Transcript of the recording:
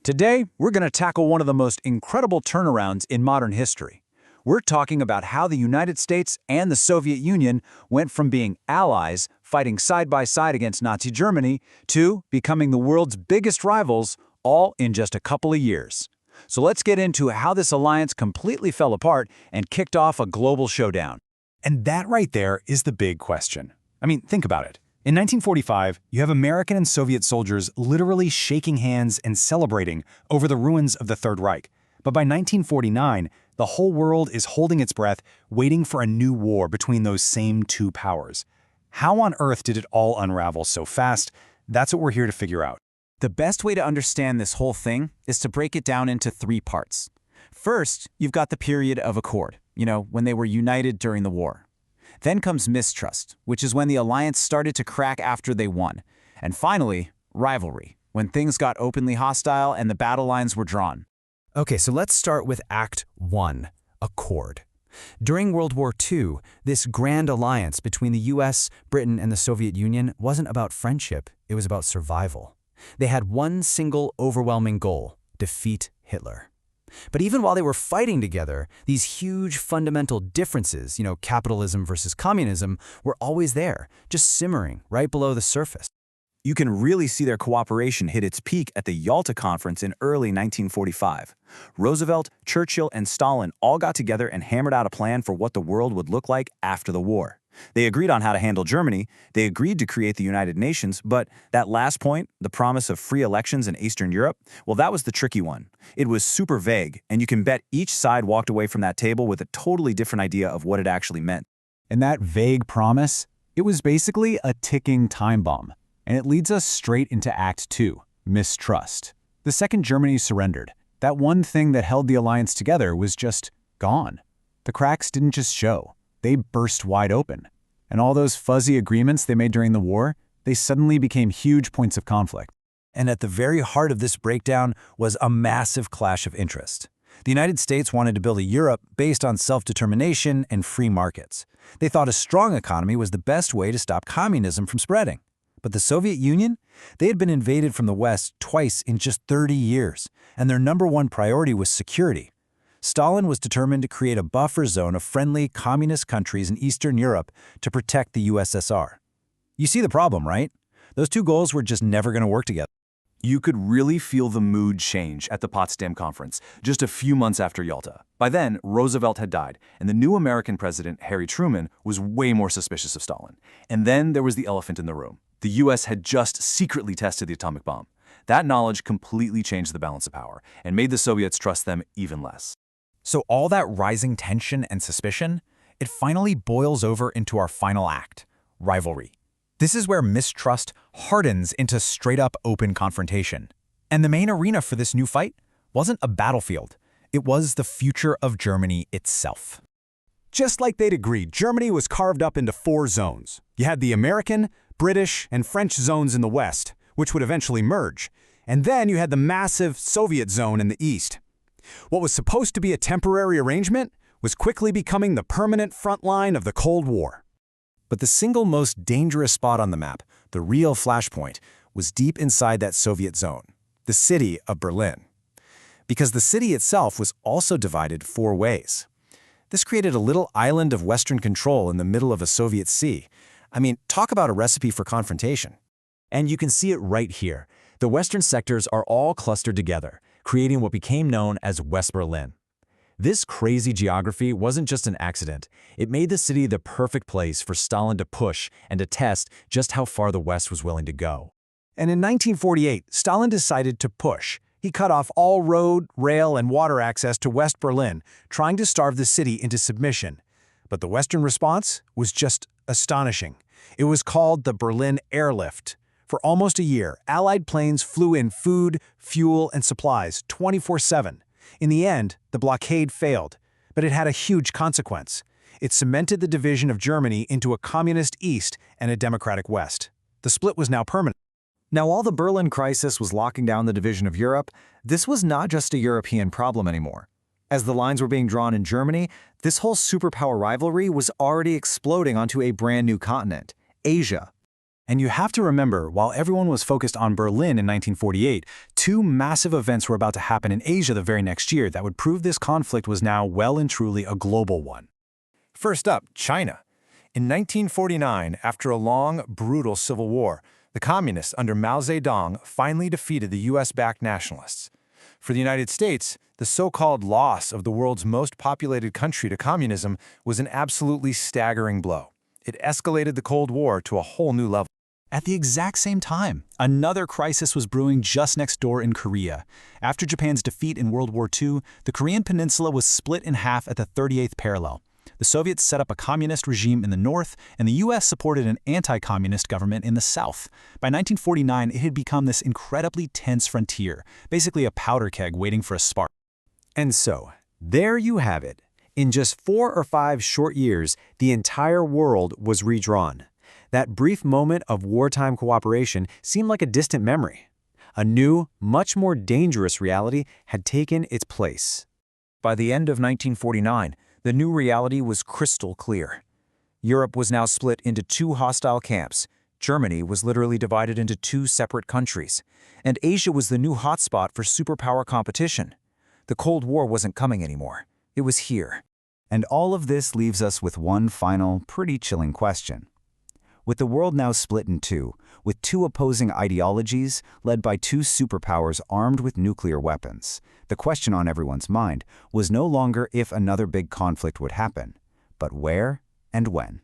Today, we're going to tackle one of the most incredible turnarounds in modern history. We're talking about how the United States and the Soviet Union went from being allies, fighting side by side against Nazi Germany, to becoming the world's biggest rivals, all in just a couple of years. So let's get into how this alliance completely fell apart and kicked off a global showdown. And that right there is the big question. I mean, think about it. In 1945, you have American and Soviet soldiers literally shaking hands and celebrating over the ruins of the Third Reich. But by 1949, the whole world is holding its breath, waiting for a new war between those same two powers. How on earth did it all unravel so fast? That's what we're here to figure out. The best way to understand this whole thing is to break it down into three parts. First, you've got the period of accord, when they were united during the war. Then comes mistrust, which is when the alliance started to crack after they won. And finally, rivalry, when things got openly hostile and the battle lines were drawn. Okay, so let's start with Act 1, Accord. During World War II, this grand alliance between the US, Britain, and the Soviet Union wasn't about friendship, it was about survival. They had one single overwhelming goal: defeat Hitler. But even while they were fighting together, these huge fundamental differences, capitalism versus communism, were always there, just simmering right below the surface. You can really see their cooperation hit its peak at the Yalta Conference in early 1945. Roosevelt, Churchill, and Stalin all got together and hammered out a plan for what the world would look like after the war. They agreed on how to handle Germany, they agreed to create the United Nations, but that last point, the promise of free elections in Eastern Europe, well, that was the tricky one. It was super vague, and you can bet each side walked away from that table with a totally different idea of what it actually meant. And that vague promise, it was basically a ticking time bomb. And it leads us straight into Act 2, mistrust. The second Germany surrendered, that one thing that held the alliance together was just gone. The cracks didn't just show, they burst wide open. And all those fuzzy agreements they made during the war, they suddenly became huge points of conflict. And at the very heart of this breakdown was a massive clash of interest. The United States wanted to build a Europe based on self-determination and free markets. They thought a strong economy was the best way to stop communism from spreading. But the Soviet Union? They had been invaded from the West twice in just 30 years, and their number one priority was security. Stalin was determined to create a buffer zone of friendly communist countries in Eastern Europe to protect the USSR. You see the problem, right? Those two goals were just never going to work together. You could really feel the mood change at the Potsdam Conference, just a few months after Yalta. By then, Roosevelt had died, and the new American president, Harry Truman, was way more suspicious of Stalin. And then there was the elephant in the room. The US had just secretly tested the atomic bomb. That knowledge completely changed the balance of power and made the Soviets trust them even less. So all that rising tension and suspicion, it finally boils over into our final act, rivalry. This is where mistrust hardens into straight-up open confrontation. And the main arena for this new fight wasn't a battlefield. It was the future of Germany itself. Just like they'd agreed, Germany was carved up into 4 zones. You had the American, British, and French zones in the West, which would eventually merge. And then you had the massive Soviet zone in the East. What was supposed to be a temporary arrangement was quickly becoming the permanent front line of the Cold War. But the single most dangerous spot on the map, the real flashpoint, was deep inside that Soviet zone, the city of Berlin. Because the city itself was also divided 4 ways. This created a little island of Western control in the middle of a Soviet sea. I mean, talk about a recipe for confrontation. And you can see it right here. The Western sectors are all clustered together, creating what became known as West Berlin. This crazy geography wasn't just an accident. It made the city the perfect place for Stalin to push and to test just how far the West was willing to go. And in 1948, Stalin decided to push. He cut off all road, rail, and water access to West Berlin, trying to starve the city into submission. But the Western response was just astonishing. It was called the Berlin Airlift. For almost a year, Allied planes flew in food, fuel, and supplies 24/7. In the end, the blockade failed, but it had a huge consequence. It cemented the division of Germany into a communist East and a democratic West. The split was now permanent. Now, while the Berlin crisis was locking down the division of Europe, this was not just a European problem anymore. As the lines were being drawn in Germany, this whole superpower rivalry was already exploding onto a brand new continent, Asia. And you have to remember, while everyone was focused on Berlin in 1948, two massive events were about to happen in Asia the very next year that would prove this conflict was now well and truly a global one. First up, China. In 1949, after a long, brutal civil war, the Communists under Mao Zedong finally defeated the US-backed nationalists. For the United States, the so-called loss of the world's most populated country to communism was an absolutely staggering blow. It escalated the Cold War to a whole new level. At the exact same time, another crisis was brewing just next door in Korea. After Japan's defeat in World War II, the Korean peninsula was split in half at the 38th parallel. The Soviets set up a communist regime in the north, and the US supported an anti-communist government in the south. By 1949, it had become this incredibly tense frontier, basically a powder keg waiting for a spark. And so, there you have it. In just 4 or 5 short years, the entire world was redrawn. That brief moment of wartime cooperation seemed like a distant memory. A new, much more dangerous reality had taken its place. By the end of 1949, the new reality was crystal clear. Europe was now split into 2 hostile camps. Germany was literally divided into 2 separate countries. And Asia was the new hotspot for superpower competition. The Cold War wasn't coming anymore. It was here. And all of this leaves us with one final, pretty chilling question. With the world now split in two, with 2 opposing ideologies led by 2 superpowers armed with nuclear weapons, the question on everyone's mind was no longer if another big conflict would happen, but where and when.